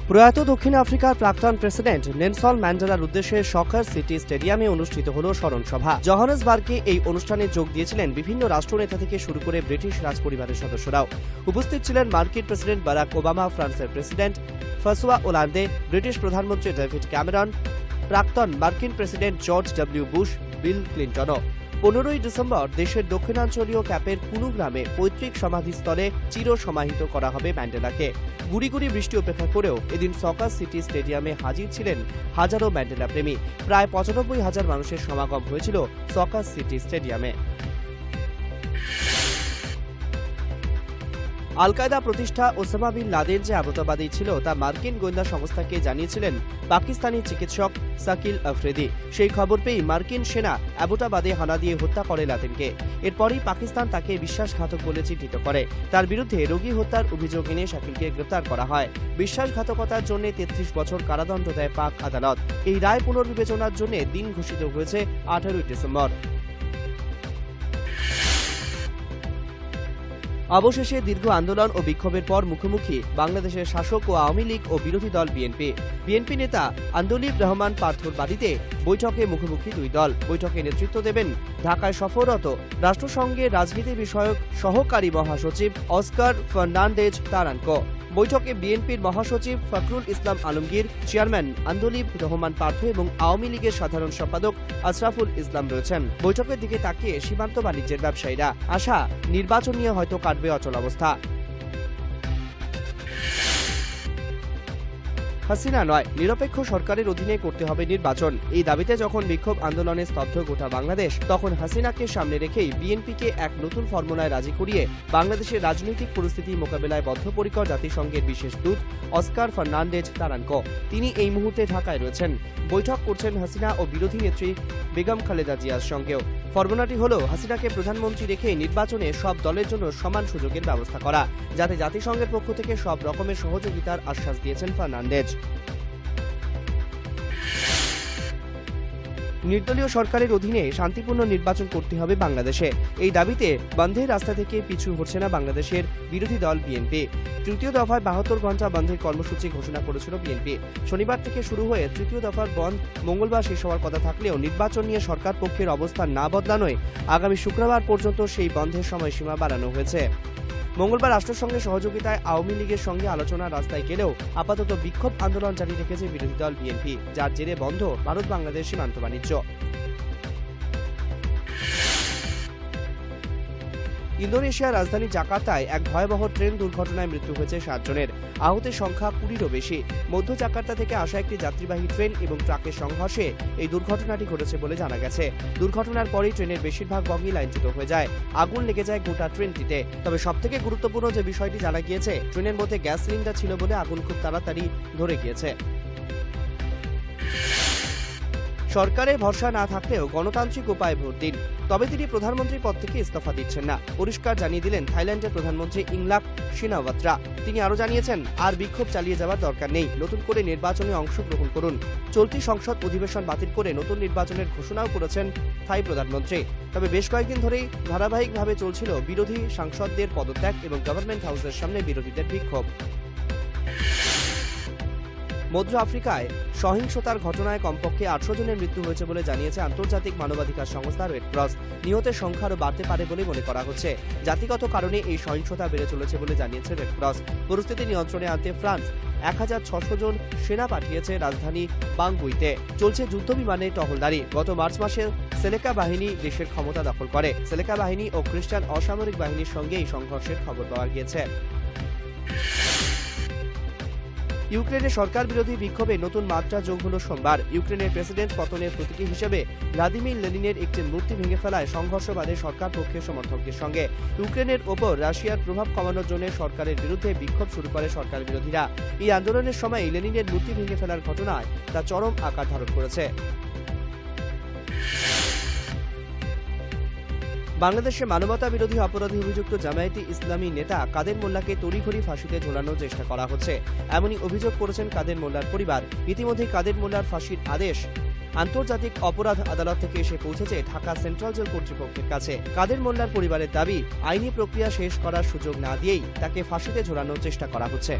প্রয়াত দক্ষিণ আফ্রিকার প্রাক্তন প্রেসিডেন্ট নেলসন ম্যান্ডেলার উদ্দেশ্যে সকার সিটি স্টেডিয়ামে অনুষ্ঠিত হল স্মরণ সভা। জোহানেসবার্গে এই অনুষ্ঠানে যোগ দিয়েছিলেন বিভিন্ন রাষ্ট্রনেতা থেকে শুরু করে ব্রিটিশ রাজপরিবারের সদস্যরাও। উপস্থিত ছিলেন মার্কিন প্রেসিডেন্ট বারাক ওবামা, ফ্রান্সের প্রেসিডেন্ট ফ্রাঁসোয়া ওলান্দে, ব্রিটিশ প্রধানমন্ত্রী ডেভিড ক্যামেরন, প্রাক্তন মার্কিন প্রেসিডেন্ট জর্জ ডব্লিউ বুশ, বিল ক্লিন্টনও। 15ই ডিসেম্বর দেশের দক্ষিণাঞ্চলীয় ক্যাপের কুনু গ্রামে পৈতৃক সমাধিস্থলে চিরসমাহিত করা হবে ম্যান্ডেলাকে। গুড়ি গুড়ি বৃষ্টি উপেক্ষা করেও এদিন সকার সিটি স্টেডিয়ামে হাজির ছিলেন হাজারো ম্যান্ডেলা প্রেমী। প্রায় 95,000 মানুষের সমাগম হয়েছিল সকার সিটি স্টেডিয়ামে। আল কায়দা প্রতিষ্ঠা ওসামা বিন লাদেন যে আতঙ্কবাদী ছিল তা মার্কিন গোয়েন্দা সংস্থাকে জানিয়েছিলেন পাকিস্তানি চিকিৎসক শাকিল আফ্রিদি। সেই খবর পেয়ে মার্কিন সেনা অ্যাবোটাবাদে হানা দিয়ে হত্যা করে লাদেনকে। এরপরই পাকিস্তান তাকে বিশ্বাসঘাতক বলে চিহ্নিত করে। তার বিরুদ্ধে রোগী হত্যার অভিযোগ এনে শাকিলকে গ্রেপ্তার করা হয়। বিশ্বাসঘাতকতার জন্য 33 বছর কারাদণ্ড দেয় পাক আদালত। এই রায় পুনর্বিবেচনার জন্য দিন ঘোষিত হয়েছে 18ই ডিসেম্বর। অবশেষে দীর্ঘ আন্দোলন ও বিক্ষোভের পর মুখোমুখি বাংলাদেশের শাসক ও আওয়ামী লীগ ও বিরোধী দল বিএনপি নেতা আন্দোলিব রহমান পার্থর বাড়িতে বৈঠকে মুখোমুখি দুই দল। বৈঠকে নেতৃত্ব দেবেন ঢাকায় সফররত রাষ্ট্রসংঘের রাজনীতি বিষয়ক সহকারী মহাসচিব অস্কার ফার্নান্ডেজ তারানকো। বৈঠকে বিএনপির মহাসচিব ফখরুল ইসলাম আলমগীর, চেয়ারম্যান আন্দোলিব রহমান পার্থ এবং আওয়ামী লীগের সাধারণ সম্পাদক আশরাফুল ইসলাম রয়েছেন। বৈঠকের দিকে তাকিয়ে সীমান্ত বাণিজ্যের ব্যবসায়ীরা আশা, নির্বাচন নিয়ে হয়তো কাটবে অচলাবস্থা। হাসিনা নয়, নিরপেক্ষ সরকারের অধীনে করতে হবে নির্বাচন। এই দাবিতে যখন বিক্ষোভ আন্দোলনে স্তব্ধ গোটা বাংলাদেশ, তখন হাসিনাকে সামনে রেখেই বিএনপিকে এক নতুন ফর্মুলায় রাজি করিয়ে বাংলাদেশের রাজনৈতিক পরিস্থিতি মোকাবেলায় বদ্ধপরিকর জাতিসংঘের বিশেষ দূত অস্কার ফার্নান্ডেজ তারানকো। তিনি এই মুহূর্তে ঢাকায় রয়েছেন। বৈঠক করছেন হাসিনা ও বিরোধী নেত্রী বেগম খালেদা জিয়ার সঙ্গেও। ফর্মুলাটি হল হাসিনাকে প্রধানমন্ত্রী রেখে নির্বাচনে সব দলের জন্য সমান সুযোগের ব্যবস্থা করা, যাতে জাতিসংঘের পক্ষ থেকে সব রকমের সহযোগিতার আশ্বাস দিয়েছেন ফার্নান্ডেজ। নির্দলীয় সরকারের অধীনে শান্তিপূর্ণ নির্বাচন করতে হবে বাংলাদেশে। এই দাবিতে বন্ধের রাস্তা থেকে পিছু হচ্ছে না বাংলাদেশের বিরোধী দল বিএনপি। তৃতীয় দফায় 72 ঘণ্টা বন্ধের কর্মসূচি ঘোষণা করেছিল বিএনপি। শনিবার থেকে শুরু হয়ে তৃতীয় দফার বন্ধ মঙ্গলবার শেষ হওয়ার কথা থাকলেও নির্বাচন নিয়ে সরকার পক্ষের অবস্থান না বদলানোয় আগামী শুক্রবার পর্যন্ত সেই বন্ধের সময়সীমা বাড়ানো হয়েছে। মঙ্গলবার রাষ্ট্রসংঘের সহযোগিতায় আওয়ামী লীগের সঙ্গে আলোচনার রাস্তায় গেলেও আপাতত বিক্ষোভ আন্দোলন জারি রেখেছে বিরোধী দল বিএনপি, যার জেরে বন্ধ ভারত বাংলাদেশ সীমান্ত বাণিজ্য। ইন্দোনেশিয়ার রাজধানী জাকার্তায় এক ভয়াবহ ট্রেন দুর্ঘটনায় মৃত্যু হয়েছে 7 জনের। আহতের সংখ্যা 20-এরও বেশি। মধ্য জাকার্তা থেকে আসা একটি যাত্রীবাহী ট্রেন এবং ট্রাকের সংঘর্ষে এই দুর্ঘটনাটি ঘটেছে বলে জানা গেছে। দুর্ঘটনার পরেই ট্রেনের বেশিরভাগ বগি লাইনচ্যুত হয়ে যায়। আগুন লেগে যায় গোটা ট্রেনটিতে। তবে সবথেকে গুরুত্বপূর্ণ যে বিষয়টি জানা গিয়েছে, ট্রেনের মধ্যে গ্যাস সিলিন্ডার ছিল বলে আগুন খুব তাড়াতাড়ি ধরে গিয়েছে। সরকারের ভরসা না থাকলেও গণতান্ত্রিক উপায়ে ভোট দিন, তবে তিনি প্রধানমন্ত্রী পদ থেকে ইস্তফা দিচ্ছেন না, পরিষ্কার জানিয়ে দিলেন থাইল্যান্ডের প্রধানমন্ত্রী ইংলাক সিনাওয়াত্রা। তিনি আরও জানিয়েছেন, আর বিক্ষোভ চালিয়ে যাওয়ার দরকার নেই, নতুন করে নির্বাচনে অংশগ্রহণ করুন। চলতি সংসদ অধিবেশন বাতিল করে নতুন নির্বাচনের ঘোষণাও করেছেন থাই প্রধানমন্ত্রী। তবে বেশ কয়েকদিন ধরেই ধারাবাহিকভাবে চলছিল বিরোধী সাংসদদের পদত্যাগ এবং গভর্নমেন্ট হাউসের সামনে বিরোধীদের বিক্ষোভ। মধ্য আফ্রিকায় সহিংসতার ঘটনায় কমপক্ষে 800 জনের মৃত্যু হয়েছে বলে জানিয়েছে আন্তর্জাতিক মানবাধিকার সংস্থা রেড ক্রস। নিহতের সংখ্যা আরও বাড়তে পারে বলে মনে করা হচ্ছে। জাতিগত কারণে এই সহিংসতা বেড়ে চলেছে বলে জানিয়েছে রেড ক্রস। পরিস্থিতি নিয়ন্ত্রণে আনতে ফ্রান্স 1600 জন সেনা পাঠিয়েছে রাজধানী বাংগুইতে। চলছে যুদ্ধ বিমানে টহলদারি। গত মার্চ মাসে সেলেকা বাহিনী দেশের ক্ষমতা দখল করে। সেলেকা বাহিনী ও খ্রিস্টান অসামরিক বাহিনীর সঙ্গে এই সংঘর্ষের খবর পাওয়া গিয়েছে। ইউক্রেনের সরকার বিরোধী বিক্ষোভে নতুন মাত্রা যোগ হল সোমবার। ইউক্রেনের প্রেসিডেন্ট পতনের প্রতীকী হিসেবে ভ্লাদিমির লেনিনের একটি মূর্তি ভেঙে ফেলায় সংঘর্ষ বাধে সরকার পক্ষের সমর্থকদের সঙ্গে। ইউক্রেনের ওপর রাশিয়ার প্রভাব কমানোর জন্য সরকারের বিরুদ্ধে বিক্ষোভ শুরু করে সরকার বিরোধীরা। এই আন্দোলনের সময় লেনিনের মূর্তি ভেঙে ফেলার ঘটনায় তা চরম আকার ধারণ করেছে। বাংলাদেশে মানবতা বিরোধী অপরাধে অভিযুক্ত জামায়াতে ইসলামী নেতা কাদের মোল্লাকে তড়িঘড়ি ফাঁসিতে ঝোলানোর চেষ্টা করা হচ্ছে, এমনই অভিযোগ করেছেন কাদের মোল্লার পরিবার। ইতিমধ্যে কাদের মোল্লার ফাঁসির আদেশ আন্তর্জাতিক অপরাধ আদালত থেকে এসে পৌঁছেছে ঢাকা সেন্ট্রাল জেল কর্তৃপক্ষের কাছে। কাদের মোল্লার পরিবারের দাবি, আইনি প্রক্রিয়া শেষ করার সুযোগ না দিয়েই তাকে ফাঁসিতে ঝোলানোর চেষ্টা করা হচ্ছে।